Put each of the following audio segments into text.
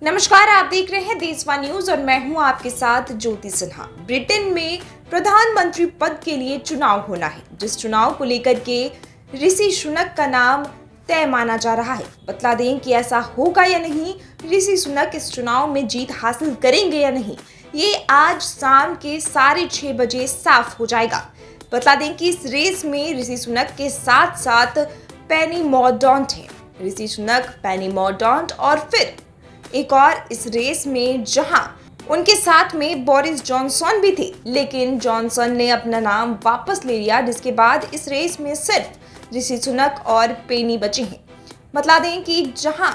नमस्कार, आप देख रहे हैं देशवा न्यूज और मैं हूं आपके साथ ज्योति सिन्हा। ब्रिटेन में प्रधानमंत्री पद के लिए चुनाव होना है, जिस चुनाव को लेकर के ऋषि सुनक का नाम तय माना जा रहा है। बतला दें कि ऐसा होगा या नहीं, ऋषि सुनक इस चुनाव में जीत हासिल करेंगे या नहीं, ये आज शाम के 6:30 बजे साफ हो जाएगा। बतला दें कि इस रेस में ऋषि सुनक के साथ साथ पेनी मॉर्डॉन्ट हैं। ऋषि सुनक, पेनी मॉर्डॉन्ट और फिर एक और इस रेस में जहां उनके साथ में बोरिस जॉनसन भी थे, लेकिन जॉनसन ने अपना नाम वापस ले लिया, जिसके बाद इस रेस में सिर्फ ऋषि सुनक और पेनी बचे हैं। बता दें कि जहां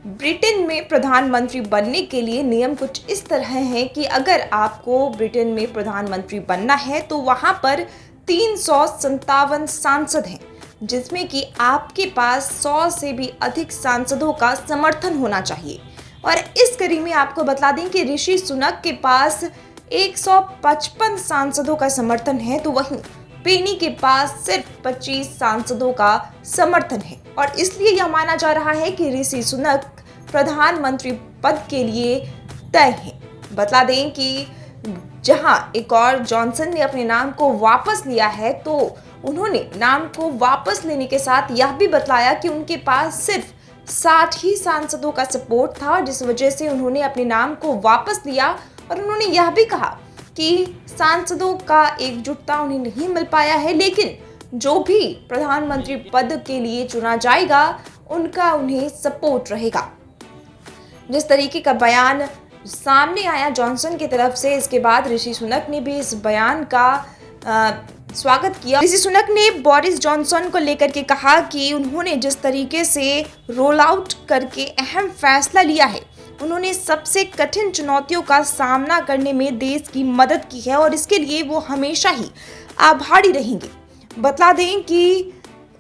ब्रिटेन में प्रधानमंत्री बनने के लिए नियम कुछ इस तरह है कि अगर आपको ब्रिटेन में प्रधानमंत्री बनना है तो वहां पर 357 सांसद हैं, जिसमें कि आपके पास 100 से भी अधिक सांसदों का समर्थन होना चाहिए। और इस कड़ी में आपको बता दें कि ऋषि सुनक के पास 155 सांसदों का समर्थन है, तो वहीं पेनी के पास सिर्फ 25 सांसदों का समर्थन है। और इसलिए यह माना जा रहा है कि ऋषि सुनक प्रधानमंत्री पद के लिए तय है। बता दें कि जहां एक और जॉनसन ने अपने नाम को वापस लिया है, तो उन्होंने नाम को वापस लेने के साथ यह भी बतलाया कि उनके पास सिर्फ 60 ही सांसदों का सपोर्ट था, जिस वजह से उन्होंने अपने नाम को वापस लिया। और उन्होंने यह भी कहा कि सांसदों का एकजुटता उन्हें नहीं मिल पाया है, लेकिन जो भी प्रधानमंत्री पद के लिए चुना जाएगा उनका उन्हें सपोर्ट रहेगा। जिस तरीके का बयान सामने आया जॉनसन की तरफ से, इसके बाद ऋषि सुनक ने भी इस बयान का स्वागत किया। ऋषि सुनक ने बोरिस जॉनसन को लेकर के कहा कि उन्होंने जिस तरीके से रोल आउट करके अहम फैसला लिया है, उन्होंने सबसे कठिन चुनौतियों का सामना करने में देश की मदद की है और इसके लिए वो हमेशा ही आभारी रहेंगे। बता दें कि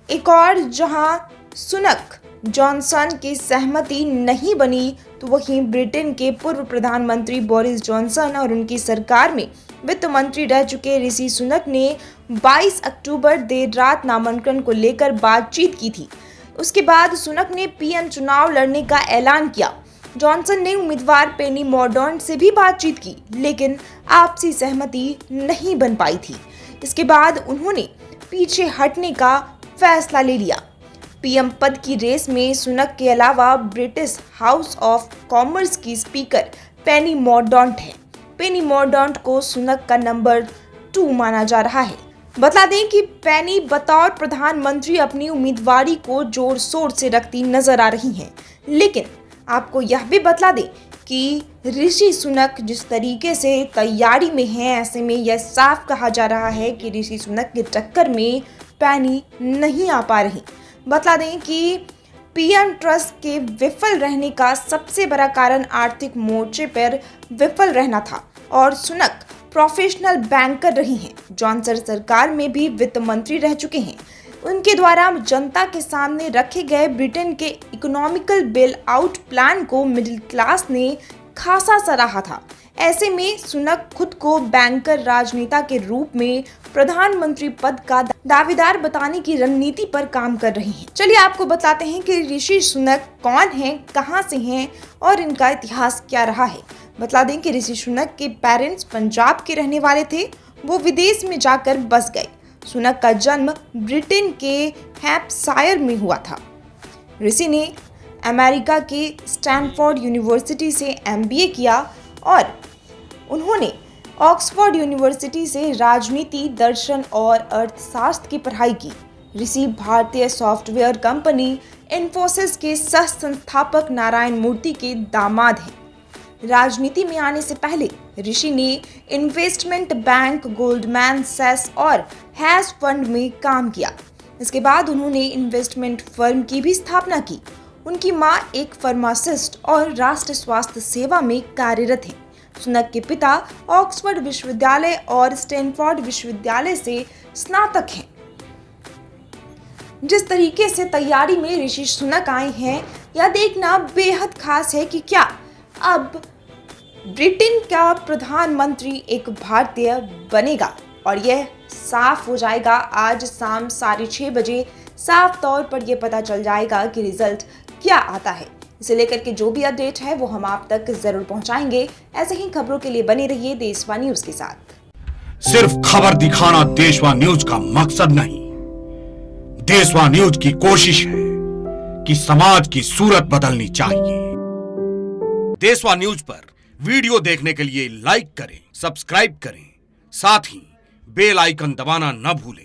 एक और जहां सुनक जॉनसन की सहमति नहीं बनी, तो वहीं ब्रिटेन के पूर्व प्रधानमंत्री बोरिस जॉनसन और उनकी सरकार में वित्त मंत्री रह चुके ऋषि सुनक ने 22 अक्टूबर देर रात नामांकन को लेकर बातचीत की थी। उसके बाद सुनक ने पीएम चुनाव लड़ने का ऐलान किया। जॉनसन ने उम्मीदवार पेनी मॉर्डॉन्ट से भी बातचीत की, लेकिन आपसी सहमति नहीं बन पाई थी। इसके बाद उन्होंने पीछे हटने का फैसला ले लिया। पीएम पद की रेस में सुनक के अलावा ब्रिटिश हाउस ऑफ कॉमर्स की स्पीकर पेनी मॉर्डॉन्ट है। पेनी मॉर्डॉन्ट को सुनक का नंबर 2 माना जा रहा है। बता दें कि पेनी बतौर प्रधानमंत्री अपनी उम्मीदवारी को जोर शोर से रखती नजर आ रही हैं, लेकिन आपको यह भी बता दें कि ऋषि सुनक जिस तरीके से तैयारी में हैं, ऐसे में यह साफ कहा जा रहा है कि ऋषि सुनक के टक्कर में पेनी नहीं आ पा रही। बता दें कि पीएम ट्रस्ट के विफल रहने का सबसे बड़ा कारण आर्थिक मोर्चे पर विफल रहना था और सुनक प्रोफेशनल बैंकर रही हैं। जॉनसन सरकार में भी वित्त मंत्री रह चुके हैं। उनके द्वारा जनता के सामने रखे गए ब्रिटेन के इकोनॉमिकल बेल आउट प्लान को मिडिल क्लास ने खासा सराहा था। ऐसे में सुनक खुद को बैंकर राजनेता के रूप में प्रधानमंत्री पद का दावेदार बताने की रणनीति पर काम कर रही हैं। चलिए आपको बताते हैं कि ऋषि सुनक कौन हैं, कहां से हैं और इनका इतिहास क्या रहा है। बता दें कि ऋषि सुनक के पेरेंट्स पंजाब के रहने वाले थे, वो विदेश में जाकर बस गए। सुनक का जन्म ब्रिटेन के हैम्पशायर में हुआ था। ऋषि ने अमेरिका के स्टैनफोर्ड यूनिवर्सिटी से एमबीए किया और उन्होंने ऑक्सफोर्ड यूनिवर्सिटी से राजनीति, दर्शन और अर्थशास्त्र की पढ़ाई की। ऋषि भारतीय सॉफ्टवेयर कंपनी इन्फोसिस के सह संस्थापक नारायण मूर्ति के दामाद हैं। राजनीति में आने से पहले ऋषि ने इन्वेस्टमेंट बैंक, गोल्डमैन सैक्स और हैज फंड में काम किया। इसके बाद उन्होंने इन्वेस्टमेंट फर्म की भी स्थापना की। उनकी मां एक फार्मासिस्ट और राष्ट्रीय स्वास्थ्य सेवा में कार्यरत हैं। सुनक के पिता ऑक्सफोर्ड विश्वविद्यालय और स्टैनफोर्ड विश्वविद्यालय से स्नातक हैं। जिस तरीके से तैयारी में ऋषि सुनक आए हैं, यह देखना बेहद खास है कि क्या अब ब्रिटेन का प्रधानमंत्री एक भारतीय बनेगा। और यह साफ हो जाएगा आज शाम 6:30 बजे। साफ तौर पर यह पता चल जाएगा कि रिजल्ट क्या आता है। इसे लेकर के जो भी अपडेट है वो हम आप तक जरूर पहुंचाएंगे। ऐसे ही खबरों के लिए बने रहिए देशवा न्यूज के साथ। सिर्फ खबर दिखाना देशवा न्यूज का मकसद नहीं, देशवा न्यूज की कोशिश है कि समाज की सूरत बदलनी चाहिए। देशवा न्यूज पर वीडियो देखने के लिए लाइक करें, सब्सक्राइब करें, साथ ही बेल आइकन दबाना न भूलें।